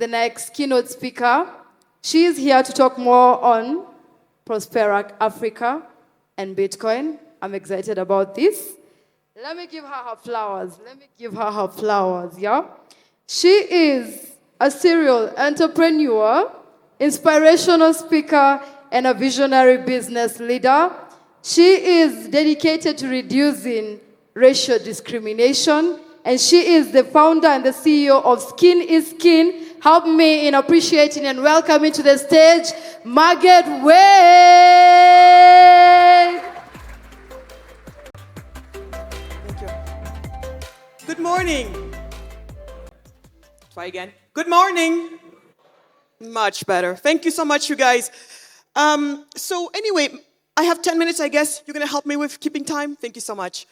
the next keynote speaker. She is here to talk more on Prospera Africa and Bitcoin. I'm excited about this. Let me give her flowers. Yeah? She is a serial entrepreneur, inspirational speaker, and a visionary business leader. She is dedicated to reducing racial discrimination, and she is the founder and the CEO of Skin is Skin. Help me in appreciating and welcoming to the stage, Magatte Wade. Thank you. Good morning. Try again. Good morning. Much better. Thank you so much, you guys. So anyway, I have 10 minutes, I guess. You're going to help me with keeping time? Thank you so much.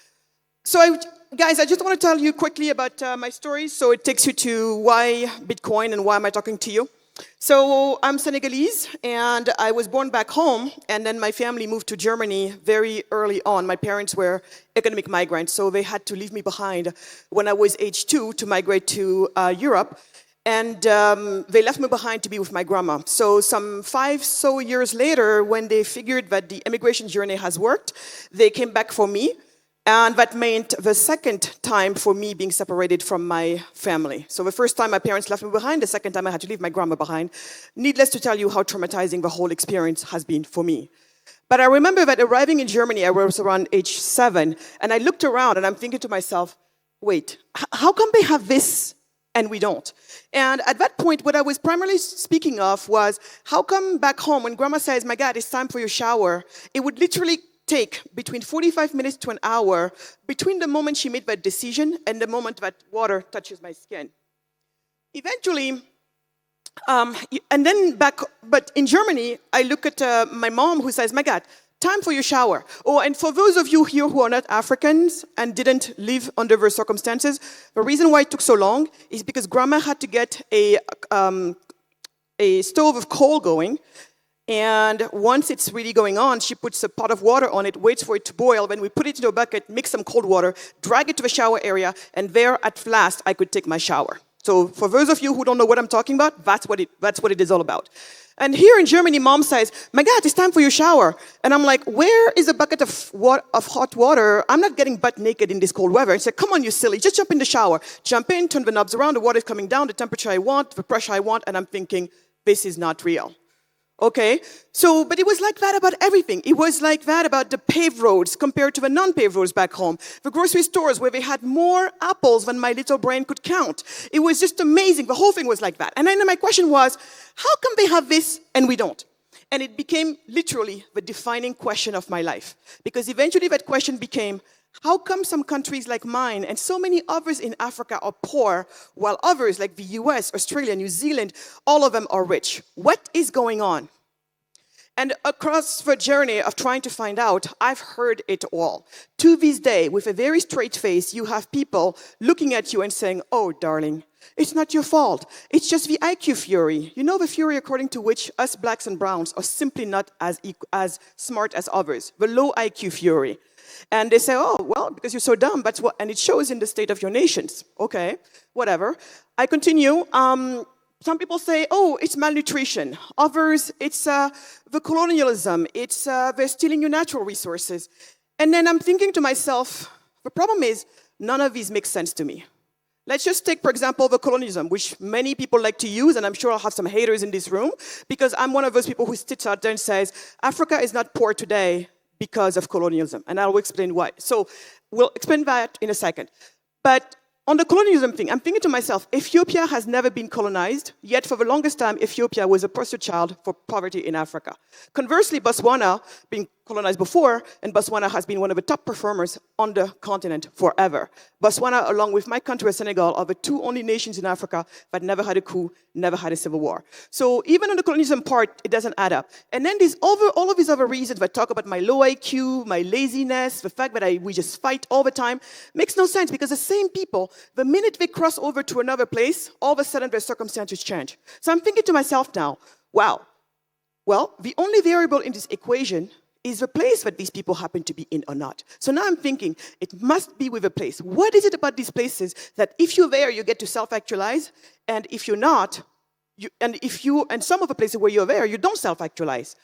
So, guys, I just want to tell you quickly about my story, so it takes you to why Bitcoin and why am I talking to you. So, I'm Senegalese, and I was born back home, and then my family moved to Germany very early on. My parents were economic migrants, so they had to leave me behind when I was age 2 to migrate to Europe. And they left me behind to be with my grandma. So some 5 years later, when they figured that the immigration journey has worked, they came back for me. And that meant the second time for me being separated from my family. So the first time my parents left me behind, the second time I had to leave my grandma behind. Needless to tell you how traumatizing the whole experience has been for me. But I remember that arriving in Germany, I was around age 7, and I looked around and I'm thinking to myself, wait, how come they have this and we don't? And at that point, what I was primarily speaking of was, how come back home, when grandma says, Magatte, it's time for your shower, it would literally take between 45 minutes to an hour between the moment she made that decision and the moment that water touches my skin. Eventually, but in Germany, I look at my mom who says, Magatte, time for your shower. Oh, and for those of you here who are not Africans and didn't live under those circumstances, the reason why it took so long is because grandma had to get a stove of coal going. And once it's really going on, she puts a pot of water on it, waits for it to boil. Then we put it into a bucket, mix some cold water, drag it to the shower area, and there at last I could take my shower. So for those of you who don't know what I'm talking about, that's what it is all about. And here in Germany, mom says, Magatte, it's time for your shower. And I'm like, where is a bucket of hot water? I'm not getting butt naked in this cold weather. And she said, come on, you silly, just jump in the shower. Jump in, turn the knobs around, the water is coming down, the temperature I want, the pressure I want, and I'm thinking, this is not real. Okay, so, but it was like that about everything. It was like that about the paved roads compared to the non-paved roads back home. The grocery stores where they had more apples than my little brain could count. It was just amazing. The whole thing was like that. And then my question was, how come they have this and we don't? And it became literally the defining question of my life. Because eventually that question became, how come some countries like mine and so many others in Africa are poor, while others like the US, Australia, New Zealand, all of them are rich? What is going on? And across the journey of trying to find out, I've heard it all. To this day, with a very straight face, you have people looking at you and saying, oh, darling, it's not your fault. It's just the IQ fury. You know the fury according to which us blacks and browns are simply not as smart as others. The low IQ fury. And they say, oh, well, because you're so dumb, that's what, and it shows in the state of your nations. Okay, whatever. I continue. Some people say, oh, it's malnutrition. Others, it's the colonialism. It's they're stealing your natural resources. And then I'm thinking to myself, the problem is, none of these make sense to me. Let's just take, for example, the colonialism, which many people like to use, and I'm sure I'll have some haters in this room, because I'm one of those people who sits out there and says, Africa is not poor today because of colonialism, and I will explain why. So we'll explain that in a second. But on the colonialism thing, I'm thinking to myself, Ethiopia has never been colonized, yet for the longest time, Ethiopia was a poster child for poverty in Africa. Conversely, Botswana, being colonized before, and Botswana has been one of the top performers on the continent forever. Botswana, along with my country, Senegal, are the two only nations in Africa that never had a coup, never had a civil war. So even on the colonialism part, it doesn't add up. And then there's all of these other reasons that talk about my low IQ, my laziness, the fact that we just fight all the time, makes no sense because the same people, the minute they cross over to another place, all of a sudden their circumstances change. So I'm thinking to myself now, wow, well, the only variable in this equation is the place that these people happen to be in or not. So now I'm thinking, it must be with a place. What is it about these places that if you're there, you get to self-actualize, and if you're not, And some of the places where you're there, you don't self-actualize.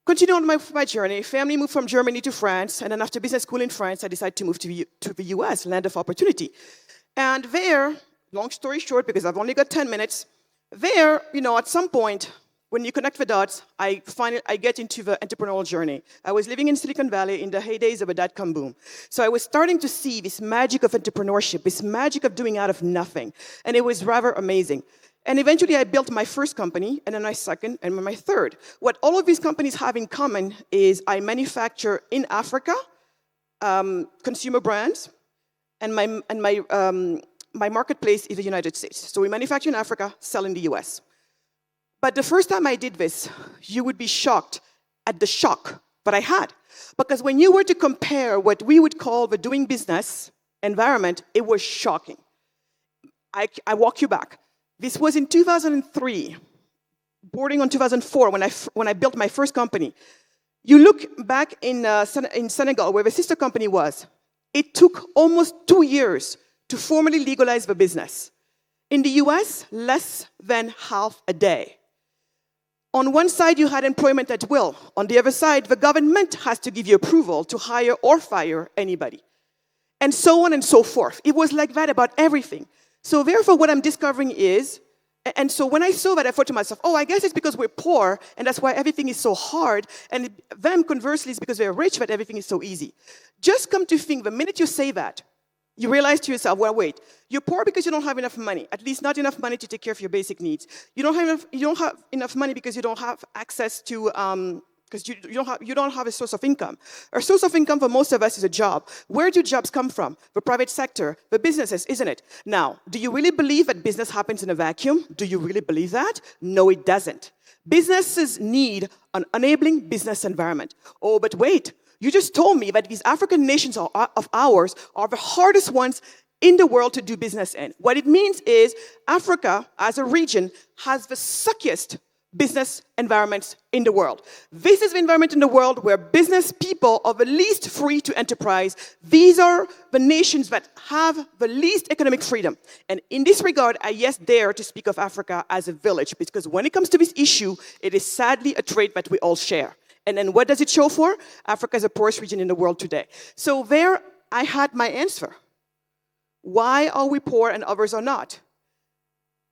Continue on my journey. Family moved from Germany to France, and then after business school in France, I decided to move to the US, land of opportunity. And there, long story short, because I've only got 10 minutes, there, at some point, when you connect the dots, I get into the entrepreneurial journey. I was living in Silicon Valley in the heydays of a dot-com boom. So I was starting to see this magic of entrepreneurship, this magic of doing out of nothing. And it was rather amazing. And eventually I built my first company, and then my second, and my third. What all of these companies have in common is I manufacture in Africa consumer brands, and my marketplace is the United States. So we manufacture in Africa, sell in the US. But the first time I did this, you would be shocked at the shock that I had. Because when you were to compare what we would call the doing business environment, it was shocking. I walk you back. This was in 2003, bordering on 2004, when I built my first company. You look back in Senegal, where the sister company was. It took almost 2 years to formally legalize the business. In the US, less than half a day. On one side, you had employment at will. On the other side, the government has to give you approval to hire or fire anybody. And so on and so forth. It was like that about everything. So therefore, what I'm discovering is, and so when I saw that, I thought to myself, I guess it's because we're poor, and that's why everything is so hard, and them, conversely, it's because they're rich that everything is so easy. Just come to think, the minute you say that, you realize to yourself, well, wait, you're poor because you don't have enough money, at least not enough money to take care of your basic needs. You don't have enough money because you don't have access to, because you don't have a source of income. A source of income for most of us is a job. Where do jobs come from? The private sector, the businesses, isn't it? Now, do you really believe that business happens in a vacuum? Do you really believe that? No, it doesn't. Businesses need an enabling business environment. Oh, but wait, you just told me that these African nations of ours are the hardest ones in the world to do business in. What it means is Africa, as a region, has the suckiest business environments in the world. This is the environment in the world where business people are the least free to enterprise. These are the nations that have the least economic freedom. And in this regard, I dare to speak of Africa as a village, because when it comes to this issue, it is sadly a trait that we all share. And then what does it show for? Africa is the poorest region in the world today. So there I had my answer. Why are we poor and others are not?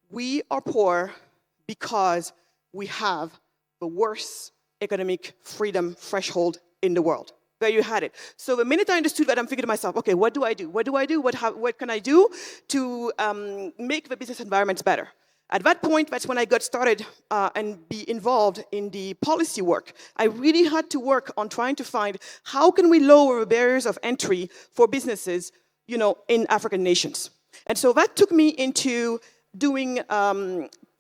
We are poor because we have the worst economic freedom threshold in the world. There you had it. So the minute I understood that, I'm thinking to myself, okay, what do I do? What do I do? What can I do to make the business environments better? At that point, that's when I got started and be involved in the policy work. I really had to work on trying to find how can we lower the barriers of entry for businesses, in African nations. And so that took me into doing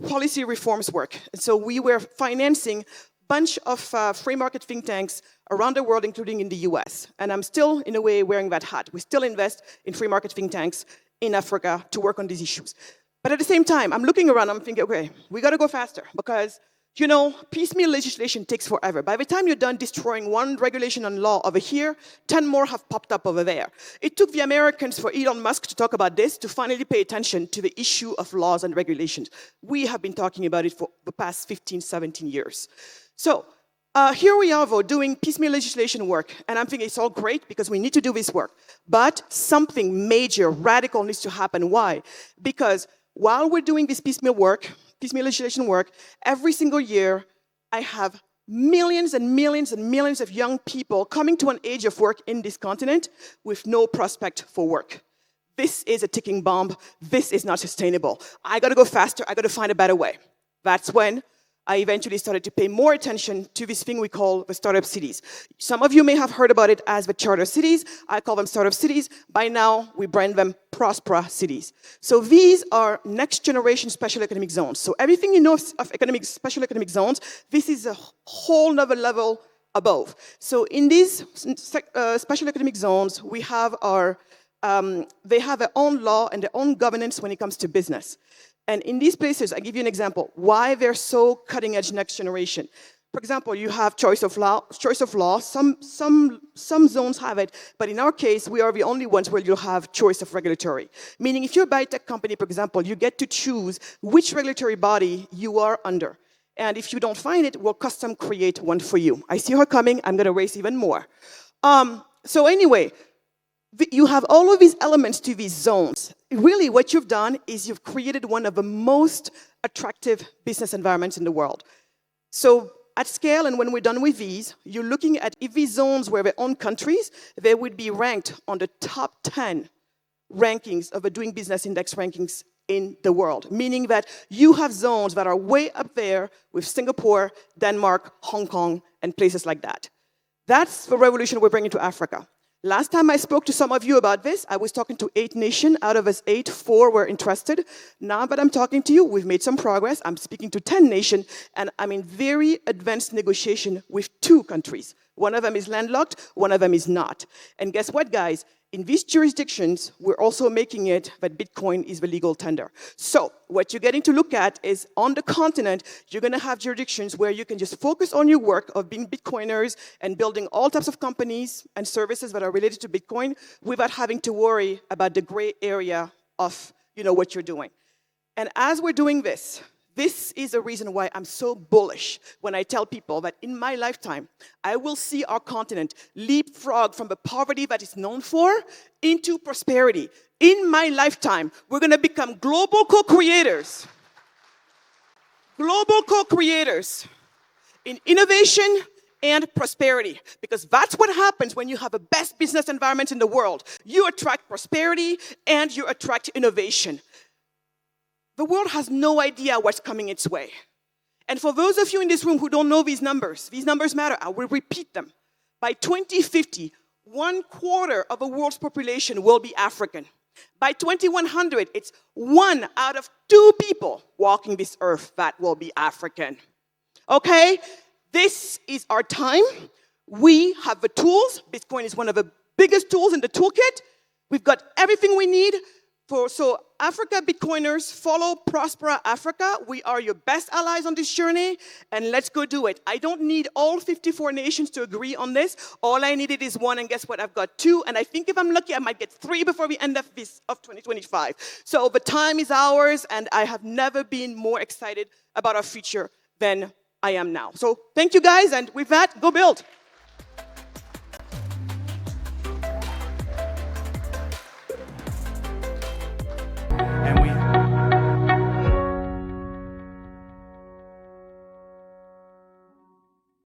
policy reforms work. And so we were financing a bunch of free market think tanks around the world, including in the US. And I'm still, in a way, wearing that hat. We still invest in free market think tanks in Africa to work on these issues. But at the same time, I'm looking around, I'm thinking, okay, we gotta go faster because, piecemeal legislation takes forever. By the time you're done destroying one regulation and law over here, 10 more have popped up over there. It took the Americans for Elon Musk to talk about this to finally pay attention to the issue of laws and regulations. We have been talking about it for the past 15, 17 years. So here we are, though, doing piecemeal legislation work, and I'm thinking it's all great because we need to do this work. But something major, radical needs to happen. Why? Because while we're doing this piecemeal legislation work, every single year, I have millions and millions and millions of young people coming to an age of work in this continent with no prospect for work. This is a ticking bomb. This is not sustainable. I gotta go faster. I gotta find a better way. That's when I eventually started to pay more attention to this thing we call the startup cities. Some of you may have heard about it as the charter cities. I call them startup cities. By now, we brand them Prospera cities. So these are next generation special economic zones. So everything you know of special economic zones, this is a whole nother level above. So in these special economic zones, we have they have their own law and their own governance when it comes to business. And in these places, I give you an example, why they're so cutting edge next generation. for example, you have choice of law. Some zones have it, but in our case, we are the only ones where you'll have choice of regulatory. Meaning, if you're a biotech company, for example, you get to choose which regulatory body you are under. And if you don't find it, we'll custom create one for you. I see her coming. I'm going to raise even more. So anyway, you have all of these elements to these zones. Really, what you've done is you've created one of the most attractive business environments in the world. So at scale, and when we're done with these, you're looking at if these zones were their own countries, they would be ranked on the top 10 rankings of the Doing Business Index rankings in the world, meaning that you have zones that are way up there with Singapore, Denmark, Hong Kong, and places like that. That's the revolution we're bringing to Africa. Last time I spoke to some of you about this, I was talking to 8 nations. Out of us 8, 4 were interested. Now that I'm talking to you, we've made some progress. I'm speaking to 10 nations, and I'm in very advanced negotiation with 2 countries. One of them is landlocked, one of them is not. And guess what, guys? In these jurisdictions, we're also making it that Bitcoin is the legal tender. So what you're getting to look at is on the continent, you're going to have jurisdictions where you can just focus on your work of being Bitcoiners and building all types of companies and services that are related to Bitcoin without having to worry about the gray area of what you're doing. And as we're doing this is a reason why I'm so bullish when I tell people that in my lifetime, I will see our continent leapfrog from the poverty that it's known for into prosperity. In my lifetime, we're going to become global co-creators. Global co-creators in innovation and prosperity. Because that's what happens when you have the best business environment in the world. You attract prosperity and you attract innovation. The world has no idea what's coming its way. And for those of you in this room who don't know these numbers matter. I will repeat them. By 2050, 1/4 of the world's population will be African. By 2100, it's 1 out of 2 people walking this earth that will be African. Okay? This is our time. We have the tools. Bitcoin is one of the biggest tools in the toolkit. We've got everything we need. So Africa Bitcoiners, follow Prospera Africa. We are your best allies on this journey, and let's go do it. I don't need all 54 nations to agree on this. All I needed is 1, and guess what? I've got 2, and I think if I'm lucky, I might get 3 before we end of 2025. So the time is ours, and I have never been more excited about our future than I am now. So thank you, guys, and with that, go build.